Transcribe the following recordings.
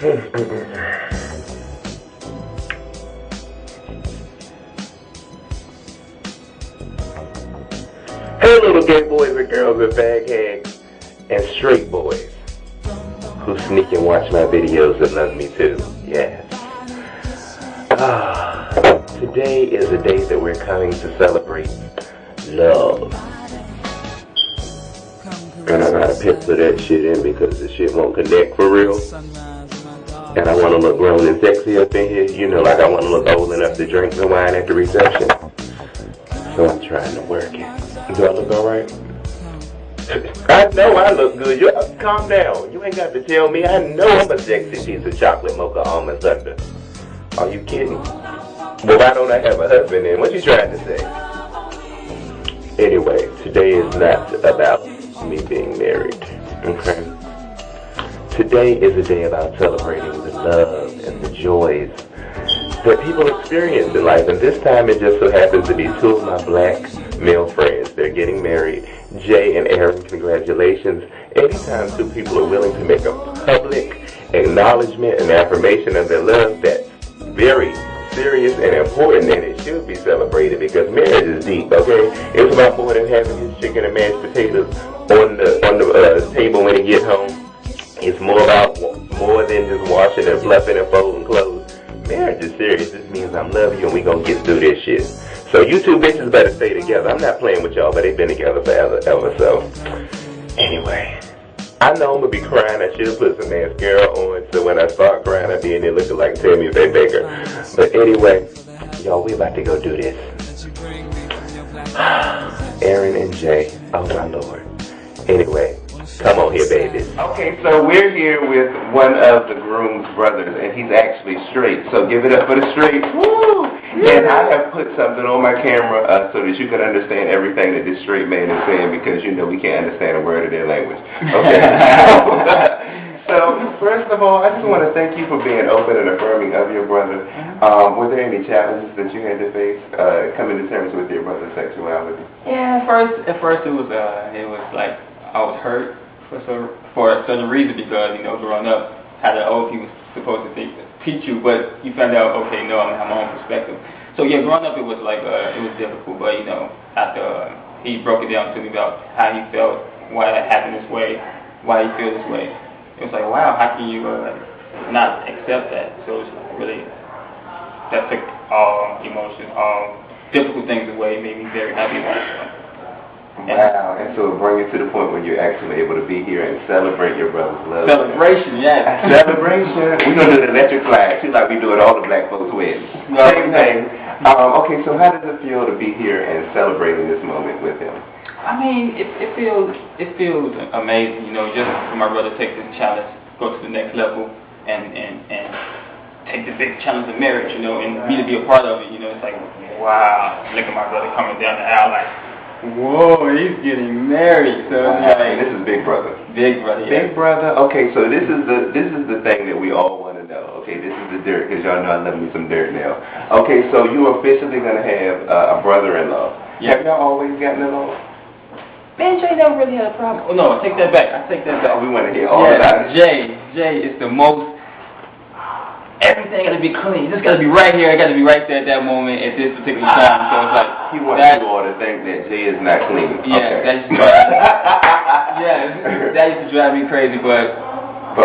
Hey little gay boys and girls and fag hags and straight boys who sneak and watch my videos and love me too. Yes. Today is a day that we're coming to celebrate love. And I gotta pencil that shit in because the shit won't connect for real. And I wanna look grown and sexy up in here. You know, like I wanna look old enough to drink the wine at the reception. So I'm trying to work it. Do I look alright? I know I look good. You calm down. You ain't got to tell me. I know I'm a sexy piece of chocolate mocha almond thunder. Are you kidding? Well, why don't I have a husband then? What you trying to say? Anyway, today is not about me being married. Okay? Today is a day about celebrating the love and the joys that people experience in life. And this time it just so happens to be two of my black male friends. They're getting married. Jay and Aaron, congratulations. Anytime two people are willing to make a public acknowledgement and affirmation of their love, that's very serious and important, and it should be celebrated because marriage is deep, okay? It's about more than having his chicken and mashed potatoes on the table when he gets home. It's more about more than just washing and fluffing and folding clothes. Marriage is serious. This means I'm loving you and we gonna get through this shit. So you two bitches better stay together. I'm not playing with y'all, but they've been together forever, ever. So anyway, I know I'm gonna be crying. I should have put some mascara on so when I start crying, I'll be in there looking like Tammy Faye Baker. But anyway, y'all, we about to go do this. Aaron and Jay, oh my Lord. Anyway, come on here, babies. Okay, so we're here with one of the groom's brothers, and he's actually straight. So give it up for the straight. Woo! And I have put something on my camera so that you can understand everything that this straight man is saying, because you know we can't understand a word of their language. Okay. So first of all, I just want to thank you for being open and affirming of your brother. Were there any challenges that you had to face coming to terms with your brother's sexuality? Yeah, at first it was like I was hurt for a certain reason, because you know, growing up, how the old people supposed to teach you, but you found out, okay, no, I'm gonna have my own perspective. So yeah, growing up it was like it was difficult, but you know, after he broke it down to me about how he felt, why it happened this way, why he feels this way, it was like, wow, how can you not accept that? So it's really, that took all emotions, all difficult things away, made me very happy about it. Wow, and so bring it to the point where you're actually able to be here and celebrate your brother's love. Celebration, yes. Celebration. We're going to do the electric flag, too, like we do at all the black folks' weddings. Same thing. Okay, so how does it feel to be here and celebrating this moment with him? I mean, it feels amazing, you know, just for my brother to take this challenge, go to the next level, and take the big challenge of marriage, you know, and me to be a part of it, you know, it's like, wow, look at my brother coming down the aisle like, whoa, he's getting married. So like, this is Big Brother. Big Brother, yeah. Big Brother. Okay, so this is the thing that we all want to know. Okay, this is the dirt, because y'all know I love me some dirt now. Okay, so you're officially gonna have a brother-in-law. Yeah. Have y'all always gotten along? Man, Jay never really had a problem. Oh no, I take that back. Oh, we want to hear all about it. Jay is the most. Everything got to be clean. This got to be right here. It got to be right there at that moment at this particular time. So it's like he wants you all to think that Jay is not clean. Yeah, okay. that used to drive me crazy. But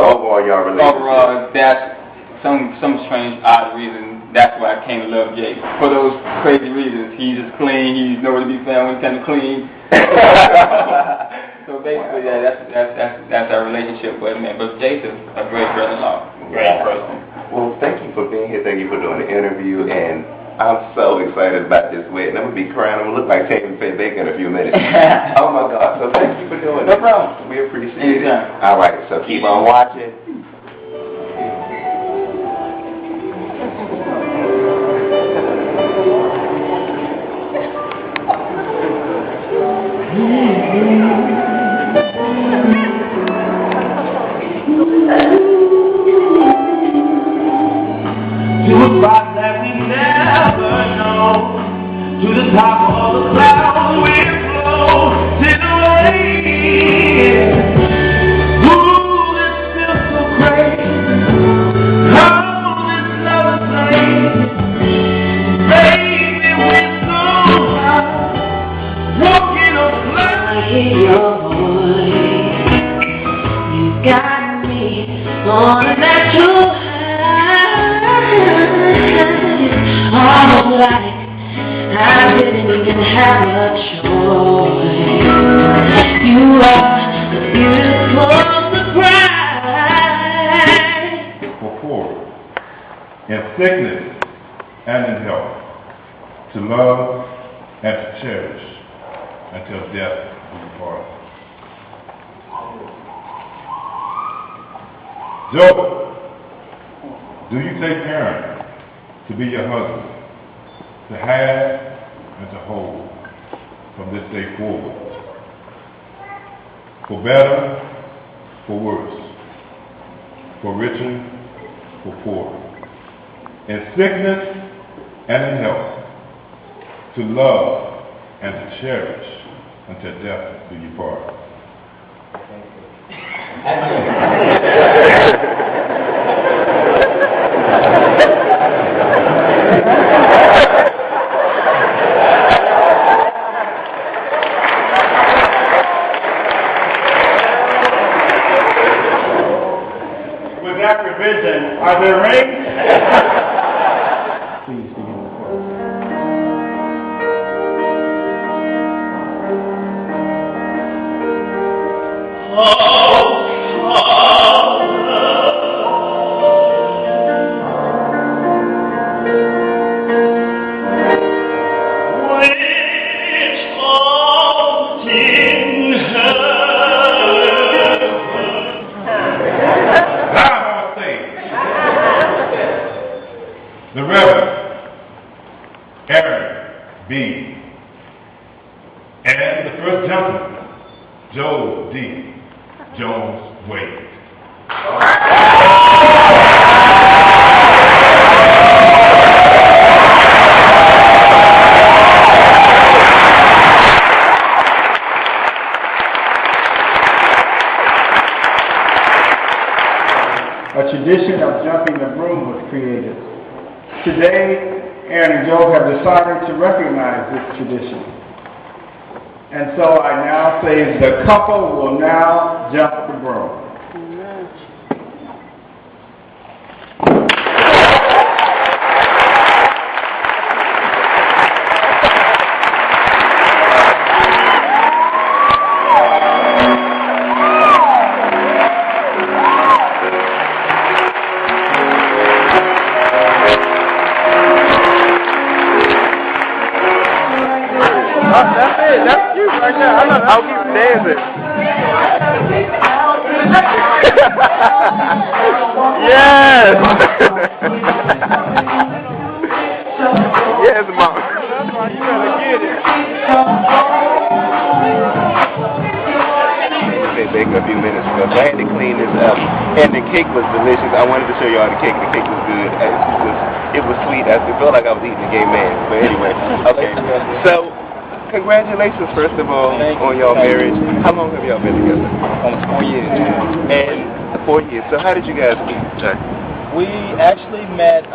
overall, y'all related. Overall, that's some strange, odd reason. That's why I came to love Jay. For those crazy reasons, he's just clean. He's nowhere to be found. He's kind of clean. So basically, yeah, that's our relationship. But Jay's a great brother-in-law, great person. Well, thank you for being here. Thank you for doing the interview, and I'm so excited about this wedding. I'm gonna be crying. I'm gonna look like Tammy Faye Baker in a few minutes. Oh my God! So thank you for doing it. No problem. We appreciate it. All right. So keep on watching. To a spot that we never know, to the top of the clouds we flow, till the way. Ooh, it feels so great. Baby, we're so high, walking on clouds. Your voice, you got me on a natural high, almost like I didn't even have a choice. You are the beautiful surprise. For poor, in sickness and in health, to love and to cherish until death do you part. Joe, do you take Aaron to be your husband, to have and to hold from this day forward, for better, for worse, for richer, for poorer, in sickness and in health, to love and to cherish until death do you part. With that revision, are there rings? Please begin the chorus. The Reverend Aaron B. and the first gentleman, Joe D. Jones Wade. A tradition of jumping the broom was created. Today, Aaron and Joe have decided to recognize this tradition. And so I now say the couple will now jump the broom. That's it. That's you right there. I'll keep dancing. Yes. Yes, Mom. That's why you gotta get it. They baked a few minutes ago, so I had to clean this up. And the cake was delicious. I wanted to show y'all the cake. The cake was good. It was sweet. I felt like I was eating a gay man. But anyway, okay. So, congratulations, first of all, on y'all marriage. How long have y'all been together? Almost 4 years. And 4 years. So how did you guys meet? We actually met,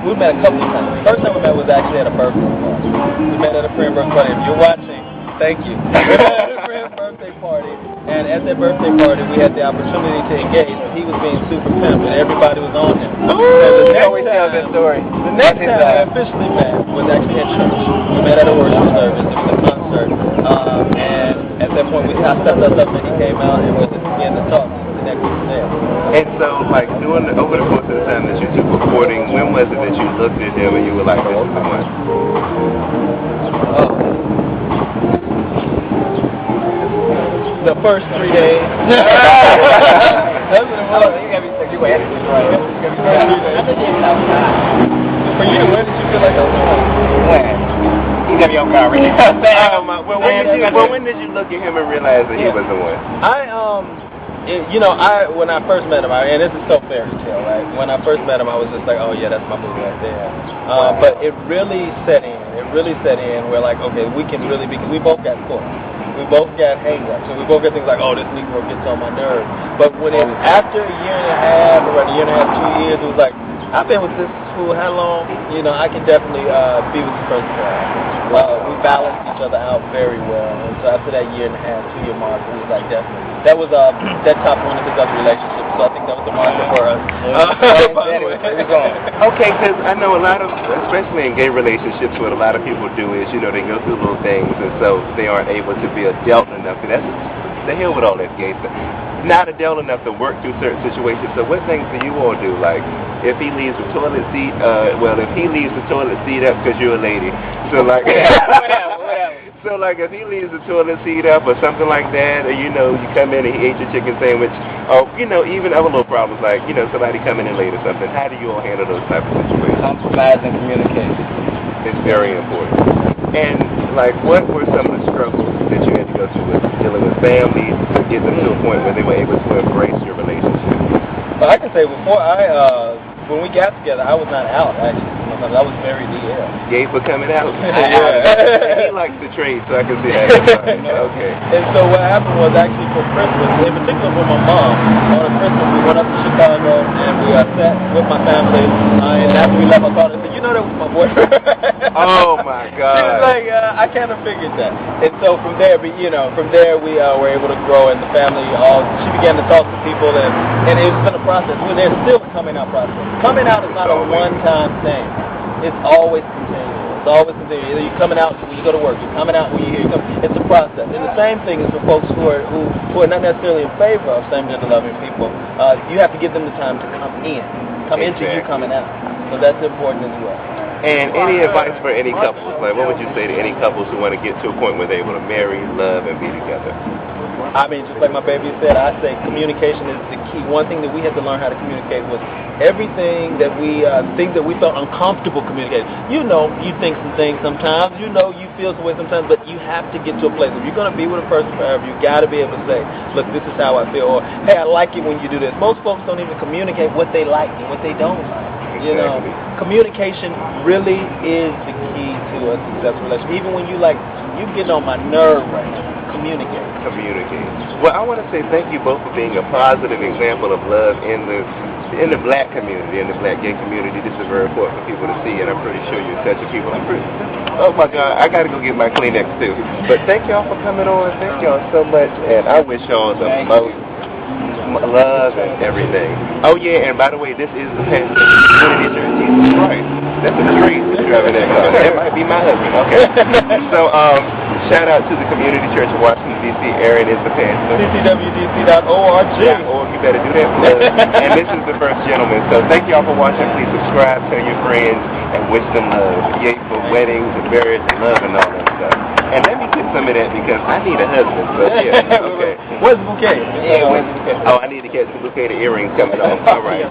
we met a couple of times. First time we met was actually at a birthday party. We met at a friend birthday party. If you're watching, thank you. We met at a friend's birthday party. And at that birthday party, we had the opportunity to engage, but he was being super pimp, and everybody was on him. So the next time, that story. The next time we officially met was actually at church. We met at a worship service. It was a concert. And at that point, I stepped us up, and he came out, and we just began to talk. The next week there. And so, like, over the course of the time that you took recording, when was it that you looked at him and you were like, this is the one? The first 3 days. That's what it was. You gotta be sick. You waited. Right. For you, when did you feel like that was the one? When? You got your car ready. When did you look at him and realize that he was the one? When I first met him, and this is so fairy tale, right? When I first met him, I was just like, oh yeah, that's my movie right there. But it really set in. We're like, okay, we can really be. We both got caught. We both got hang-ups, and we both got things like, oh, this Negro gets on my nerves. But when after a year and a half, or a year and a half, 2 years, it was like, I've been with this for how long? You know, I can definitely be with this person forever. We balanced each other out very well, and so after that 1.5 year, 2 year mark, it was like definitely that was that top one of his other relationships. So I think that was the marker for us. Okay, because I know a lot of, especially in gay relationships, what a lot of people do is, you know, they go through little things, and so they aren't able to be adult enough. And that's the hell with all that gay stuff. Not adult enough to work through certain situations. So what things do you all do? Like, if he leaves the toilet seat, if he leaves the toilet seat up because you're a lady. So like, whatever. So like, if he leaves the toilet seat up or something like that, or you know, you come in and he ate your chicken sandwich, or you know, even other little problems like, you know, somebody coming in late or something. How do you all handle those type of situations? Compromise and communication. It's very important. And like, what were some of the struggles that you had to go through with dealing with families to get them to a point where they were able to embrace your relationship? Well, I can say before when we got together, I was not out actually. I was married to Yale. Gay for coming out? Yeah. He likes to trade, so I can see that. Okay. And so what happened was actually for Christmas, in particular for my mom, on a Christmas we went up to Chicago and we sat with my family, and after we left I called her and said, you know that was my boyfriend. Oh my God. She was like, I kind of figured that. And so from there, we were able to grow, and the family she began to talk to people, and it's been a process. There's still a coming out process. Coming out is not a one-time thing. It's always continual. It's always continual. Either you're coming out when you go to work, you're coming out when you're here. It's a process. And the same thing is for folks who are not necessarily in favor of same-gender loving people. You have to give them the time to come into you coming out. So that's important as well. And any advice for any couples? Like, what would you say to any couples who want to get to a point where they're able to marry, love, and be together? I mean, just like my baby said, I say communication is the key. One thing that we had to learn how to communicate was everything that we felt uncomfortable communicating. You know, you think some things sometimes. You know, you feel some way sometimes, but you have to get to a place. If you're going to be with a person forever, you got to be able to say, look, this is how I feel, or hey, I like it when you do this. Most folks don't even communicate what they like and what they don't like. You know, communication really is the key to a successful relationship. Even when you get on my nerve right now. Communicate. Well, I want to say thank you both for being a positive example of love in the black community, in the black gay community. This is very important for people to see, and I'm pretty sure you're such a people. Oh my God, I got to go get my Kleenex too. But thank y'all for coming on. Thank y'all so much, and I wish y'all the most love and everything. Oh yeah, and by the way, this is the pastor community church, Jesus Christ. That's a tree that you have in that car. That might be my husband. Okay. So shout out to the Community Church of Washington, D.C. Aaron is the pastor. ccwdc.org. You better do that for us. And this is the First Gentleman. So thank y'all for watching. Please subscribe, tell your friends, and wish them love. Yay for weddings and marriage and love and all that stuff. And let me get some of that because I need a husband. So yeah, okay. Where's the bouquet? I need to catch the bouquet of earrings coming on. All right.